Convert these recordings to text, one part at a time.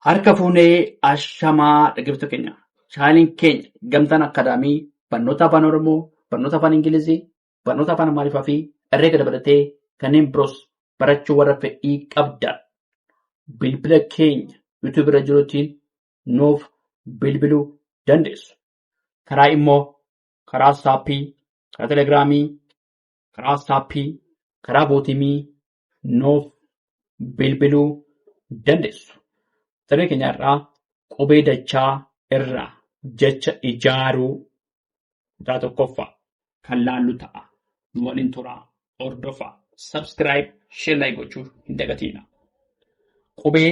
Harka fuunee ashamaa dhaggeeffattoota keenya. Chaanaaliin keenya Gamtaan Akaadaamii barnoota afaan Oromoo, barnoota afaan Ingilizii, barnoota afaan Amaariffaa fi herreega dabalatee kanneen biroos barachuu warra fedhii qabdan bilbila keenya yuutuub irra jiruutiin nuuf bilbiluu dandeessu. Karaa immoo karaa saappii, karaa telegiraamii, karaa saappii, karaa bootimii nuuf bilbiluu dandeessu. Saree keenya irraa qubee dachaa irraa jecha ijaaruu kutaa tokkoffaa kan laallu ta'a. Nu waliin turaa, hordofaa, subscribe, share gochuu hin dagatinaa. Qubee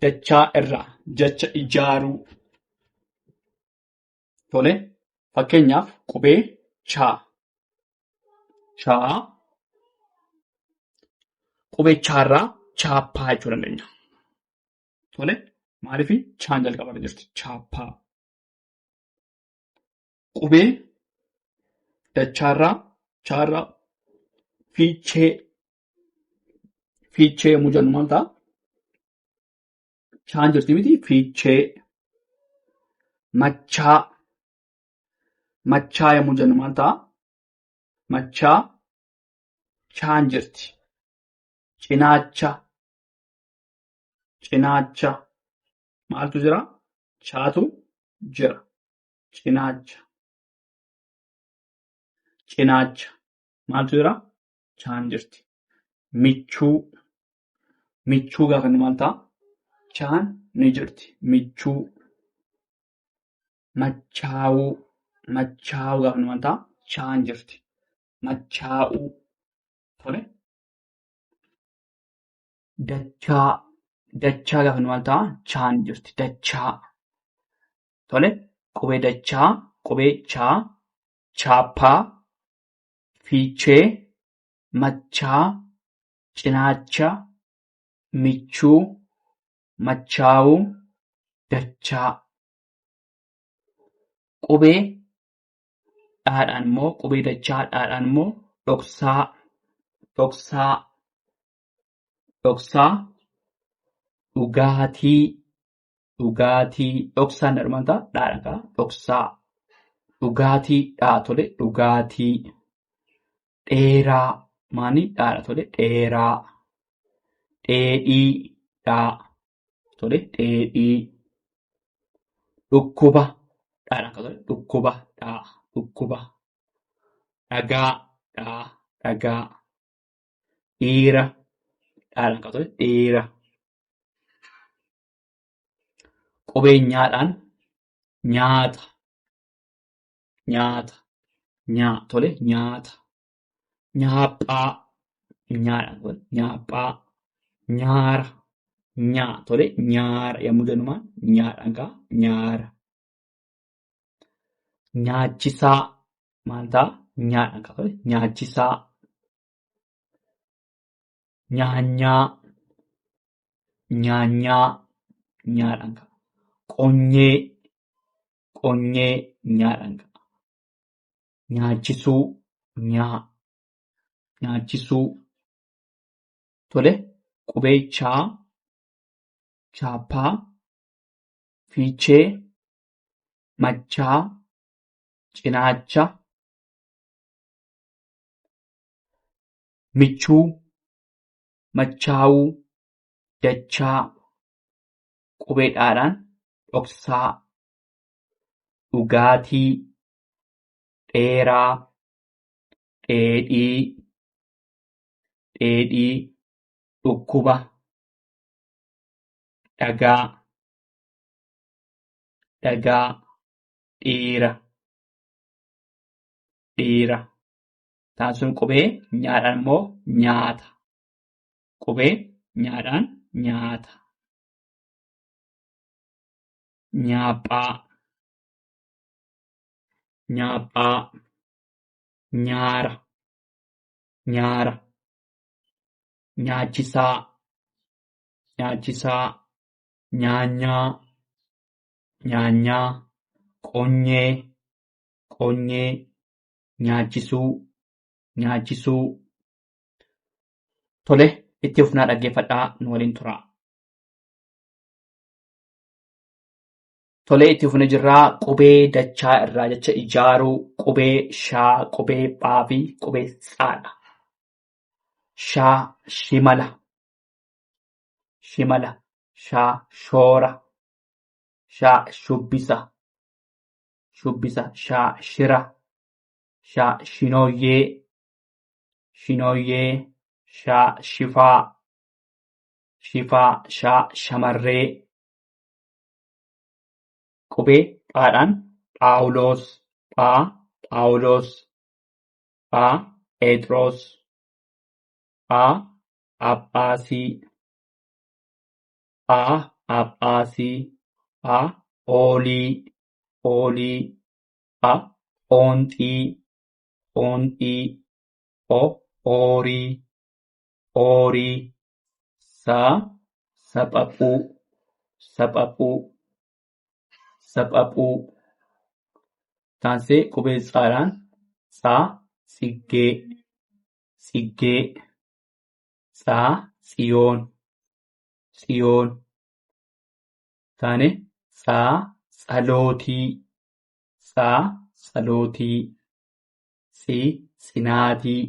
dachaa irraa jecha ijaaruu. Tole, fakkeenyaaf qubee chaa. Qubee chaarraa chaappaa jechuu dandeenya. Tole, maaliif chaan jalqaba jirti? Chaappaa. Qubee dachaarraa chaarraa fiichee yommuu jennu maal ta'a? Chaan jirti miti fiichee. Machaa yommuu jennu maal ta'a? Machaa chaan jirti. Cinaacha maaltu jira? Chaatu jira. Cinaacha maaltu jira? Chaan jirti. Michuu gaafa inni maal ta'a? Chaan ni jirti. Michuu. Machaa'uu gaafa inni maal ta'a? Chaan jirti. Machaa'uu. Tole. Dachaa gaafa inni maal ta'a? Chaan jirti. Dachaa. Tole. Qubee dachaa, qubee chaa, chaappaa, fiichee, machaa, cinaacha, michuu, machaa'uu, dachaa. Qubee dhaadhaan immoo qubee dachaa dhaadhaan immoo dhoksaa, dhugaatii, dhoksaan maal ta'a? Dhaadha. Dhoksaa. Dhugaatii dhaa tole dhugaatii. Dheeraa maali? Dhaadha tole dheeraa. Dheedhii dhaa tole dheedhii. Dhukkuba dhaadha tole dhukkuba dhaa dhukkuba. Dhagaa dhaa dhagaa. Dhiira dhaadha tole dhiira. Qubee nyaadhaan nyaata. Tole nyaata. Nyaaphaa nyaadhaan tole nyaaphaa. Nyaara tole nyaara yommuu jennu maal? Nyaadhaan kaa nyaara. Nyaachisaa maal ta'a? Nyaadhaan kaa tole nyaachisaa. Nyaanyaa nyaadhaan kaa. Qonyee nyaadhaan kaa. Nyaachisuu. Tole, qubee chaa, chaappaa, fiichee, machaa, cinaacha, michuu, machaa'uu, dachaa. Qubee dhaadhaan dhoksaa, dhugaatii, dheeraa, dheedhii, dhukkuba, dhagaa, dhiira. Taasisuun qubee nyaadhaan immoo nyaata. Qubee nyaadhaan nyaata. Nyaaphaa, nyaara. Nyaachisaa, nyaanyaa. Qonyee, nyaachisuu. Tole, itti fufnaa dhaggeeffadhaa nu waliin turaa. Tolee, itti fufnee jirraa qubee dachaa irraa jecha ijaaruu qubee shaa, qubee phaa fi qubee tsaadha. Shaa shimala, shimala. Shaa shoora, shaa shubbisa, shubbisa. Shaa shira, shaa shinooyyee, shinooyyee. Shaa shifaa, shifaa. Shaa shamarree. Qubee phaadhaan phaawulos, phaa phaawulos. Phaa phexros, phaa phaaphaasii, phaa phaaphaasii. Phaa phoolii, phoolii. Phaa phoonxii, phoonxii. Pho phoorii, phoorii. Saa saphaphuu, saphaphuu, saphaphuu. Taansee qubee tsaadhaan tsaa tsiggee, tsiggee. Tsaa tsiyoon, tsiyoon. Taane tsaa tsalootii, tsaa tsalootii. Tsii tsinaatii,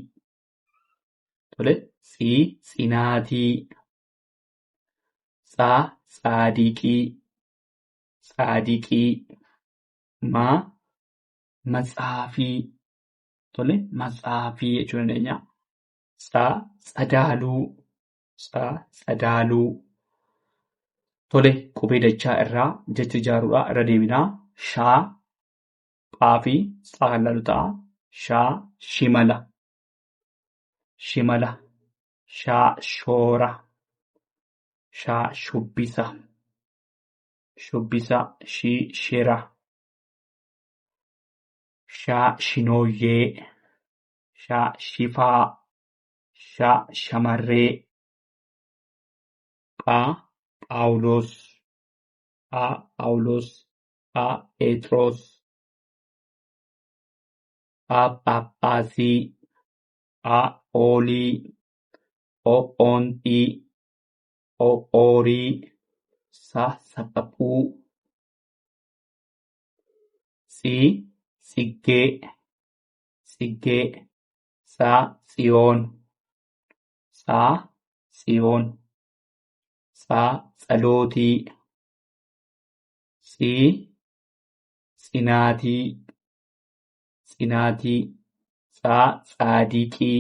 tole tsii tsinaatii. Tsaa tsaadiqii, tsaadiqii. Maa matsaafii, tole matsaafii jechuu dandeenya. Tsaa tsadaaluu, tsaa tsadaaluu. Tole, qubee dachaa irraa jecha ijaaruudhaa irra deebinaa. Shaa phaa fi tsaa kan laalu ta'a. Shaa shimala, shimala. Shaa shoora, shaa shubbisa, shubbisa. Shii shira, shaa shinooyyee, shaa shifaa. Shaa shamarree. Phaa phaawulos, phaa phaawulos. Phaa phexros, phaa phaaphaasii. Phaa phoolii, pho phoonxii. Pho phoorii. Sa saphaphuu. Tsii tsiggee, tsiggee. Tsaa tsiyoon, tsaa tsiyoon. Tsaa tsalootii, tsii tsinaatii, tsinaatii. Tsaa tsaadiqii.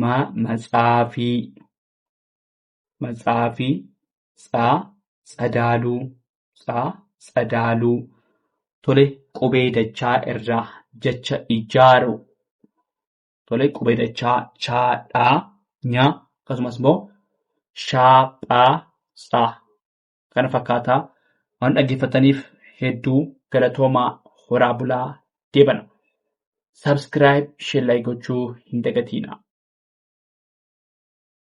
Maa matsaafii, matsaafii. Tsaa tsadaaluu, tsaa tsadaaluu. Tole, qubee dachaa irraa jecha ijaaru. Tole, qubee dachaa chaadhaa, nyaa akkasumas immoo shaa phaa tsaa kana fakkaataa. Waan dhaggeeffataniif hedduu galatoomaa. Horaa bulaa. Deebana. Subscribe, share gochuu hin dagatinaa.